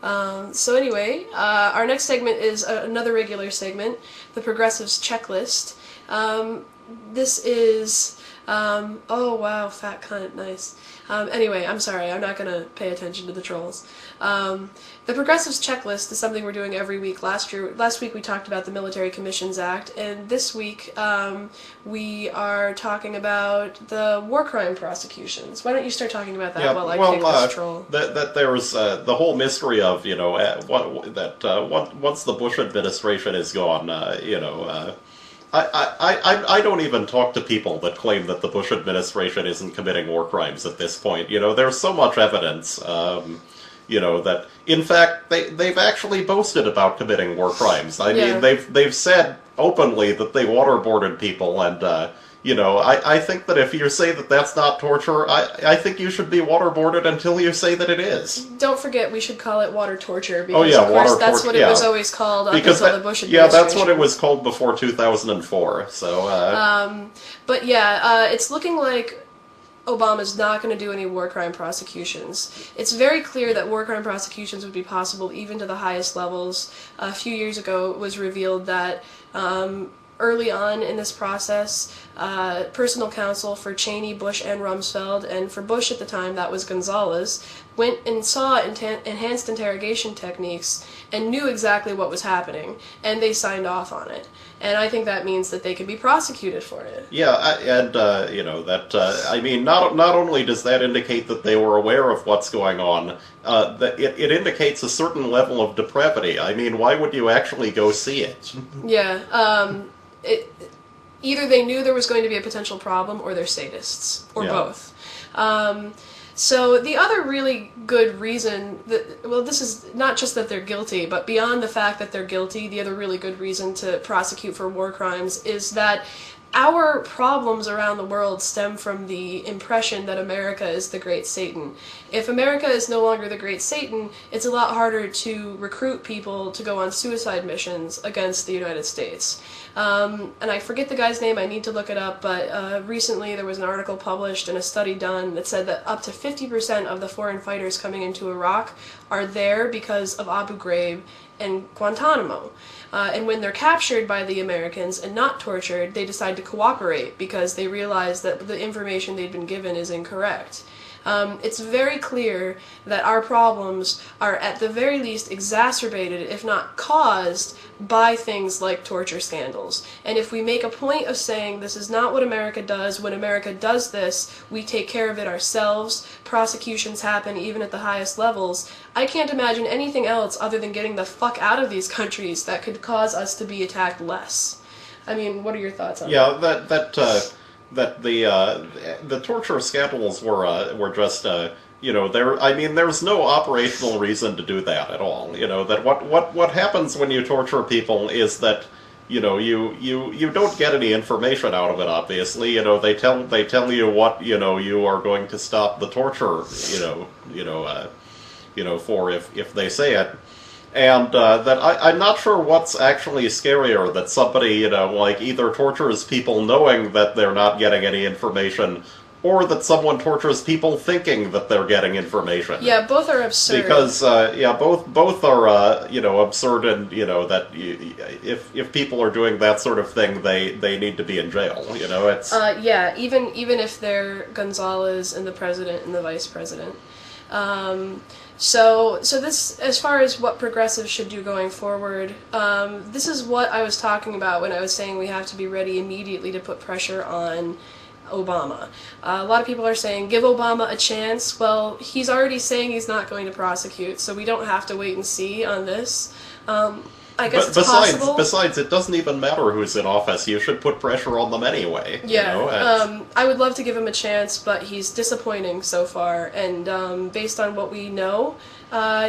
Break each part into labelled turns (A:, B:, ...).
A: So anyway, our next segment is another regular segment, the Progressives Checklist. This is, oh wow, fat cunt, nice. Anyway, I'm sorry, I'm not gonna pay attention to the trolls. The Progressives Checklist is something we're doing every week. Last week we talked about the Military Commissions Act, and this week we are talking about the war crime prosecutions. Why don't you start talking about that while I kick this troll?
B: That there's the whole mystery of, once the Bush administration is gone, I don't even talk to people that claim that the Bush administration isn't committing war crimes at this point. There's so much evidence, that in fact they've actually boasted about committing war crimes. I mean, they've said openly that they waterboarded people, and I think that if you say that that's not torture, I think you should be waterboarded until you say that it is.
A: Don't forget, we should call it water torture, because of course that's what it was always called up until the Bush administration.
B: Yeah, that's what it was called before 2004, so...
A: But yeah, it's looking like Obama's not going to do any war crime prosecutions. It's very clear that war crime prosecutions would be possible even to the highest levels. A few years ago it was revealed that early on in this process, personal counsel for Cheney, Bush, and Rumsfeld, and for Bush at the time that was Gonzalez, went and saw enhanced interrogation techniques and knew exactly what was happening, and they signed off on it. And I think that means that they can be prosecuted for it.
B: Yeah, I mean, not only does that indicate that they were aware of what's going on, that it indicates a certain level of depravity. I mean, why would you actually go see it?
A: Yeah, either they knew there was going to be a potential problem, or they're sadists, or both. So the other really good reason this is not just that they're guilty, but beyond the fact that they're guilty, the other really good reason to prosecute for war crimes is that our problems around the world stem from the impression that America is the Great Satan. If America is no longer the Great Satan, it's a lot harder to recruit people to go on suicide missions against the United States. And I forget the guy's name, I need to look it up, but recently there was an article published and a study done that said that up to 50% of the foreign fighters coming into Iraq are there because of Abu Ghraib and Guantanamo. And when they're captured by the Americans and not tortured, they decide to cooperate because they realize that the information they've been given is incorrect. It's very clear that our problems are at the very least exacerbated, if not caused, by things like torture scandals. And if we make a point of saying this is not what America does, when America does this, we take care of it ourselves, prosecutions happen even at the highest levels, I can't imagine anything else other than getting the fuck out of these countries that could cause us to be attacked less. I mean, what are your thoughts on that?
B: Yeah, that the torture scandals were just there's no operational reason to do that at all. That what happens when you torture people is that you don't get any information out of it. Obviously, they tell you what you are going to stop the torture. For if they say it. And that I'm not sure what's actually scarier, that somebody, either tortures people knowing that they're not getting any information, or that someone tortures people thinking that they're getting information.
A: Yeah, both are absurd.
B: Because, both are, absurd, and, that if people are doing that sort of thing, they need to be in jail, it's...
A: Yeah, even if they're Gonzalez and the president and the vice president. So this, as far as what progressives should do going forward, this is what I was talking about when I was saying we have to be ready immediately to put pressure on Obama. A lot of people are saying, give Obama a chance. Well, he's already saying he's not going to prosecute, so we don't have to wait and see on this. I guess it's possible.
B: Besides, it doesn't even matter who's in office. You should put pressure on them anyway.
A: Yeah, I would love to give him a chance, but he's disappointing so far, and based on what we know,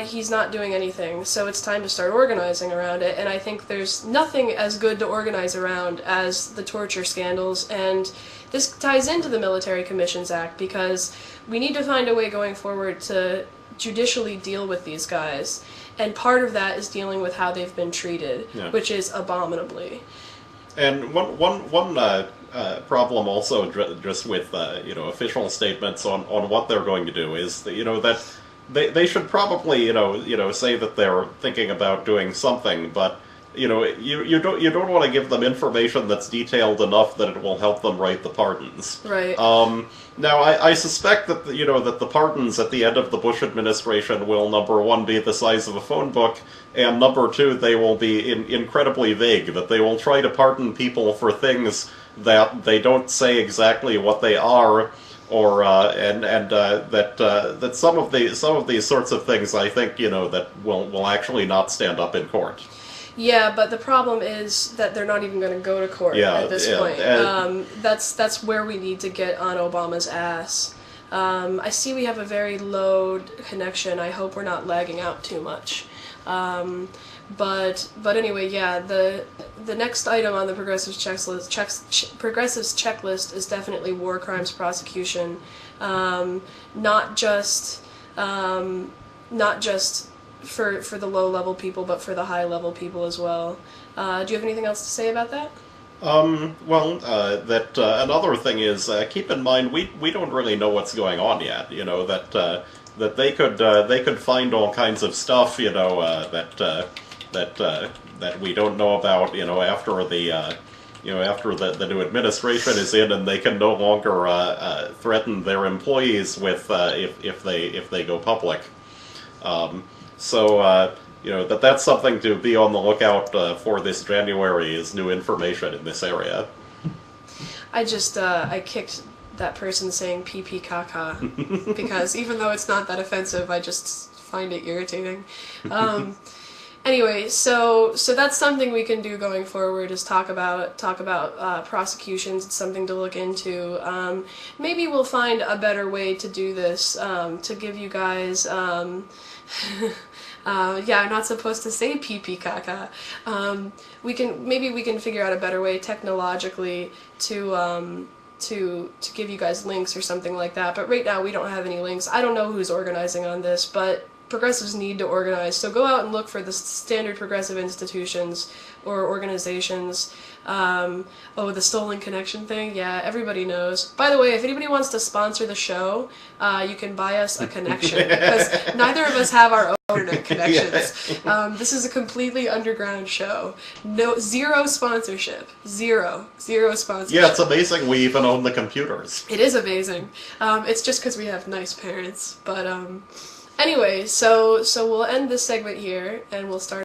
A: he's not doing anything, so it's time to start organizing around it, and I think there's nothing as good to organize around as the torture scandals, and this ties into the Military Commissions Act, because we need to find a way going forward to judicially deal with these guys. And part of that is dealing with how they've been treated, which is abominably.
B: And one problem also just with official statements on what they're going to do is that they should probably say that they're thinking about doing something, but you don't want to give them information that's detailed enough that it will help them write the pardons.
A: Right.
B: Now I suspect that that the pardons at the end of the Bush administration will, number one, be the size of a phone book, and number two, they will be incredibly vague. That they will try to pardon people for things that they don't say exactly what they are. Or that some of these sorts of things, I think, that will actually not stand up in court.
A: Yeah, but the problem is that they're not even going to go to court at this point. That's where we need to get on Obama's ass. I see we have a very low connection. I hope we're not lagging out too much. But anyway, yeah, the next item on the Progressives checklist is definitely war crimes prosecution, not just for the low level people, but for the high level people as well. Do you have anything else to say about that?
B: Another thing is, keep in mind we don't really know what's going on yet. That they could find all kinds of stuff. That we don't know about. After the new administration is in, and they can no longer threaten their employees with if they go public. That's something to be on the lookout for this January, is new information in this area.
A: I kicked that person saying pee caca because even though it's not that offensive, I just find it irritating. Anyway, so that's something we can do going forward, is talk about prosecutions. It's something to look into. Maybe we'll find a better way to do this, to give you guys yeah, I'm not supposed to say pee caca. Maybe we can figure out a better way technologically to give you guys links or something like that. But right now we don't have any links. I don't know who's organizing on this, but progressives need to organize. So go out and look for the standard progressive institutions or organizations. The Stolen Connection thing, yeah, everybody knows. By the way, if anybody wants to sponsor the show, you can buy us a connection, because neither of us have our own internet connections. This is a completely underground show. Zero sponsorship. Zero sponsorship.
B: Yeah, it's amazing we even own the computers.
A: It is amazing. It's just because we have nice parents. But anyway, so we'll end this segment here, and we'll start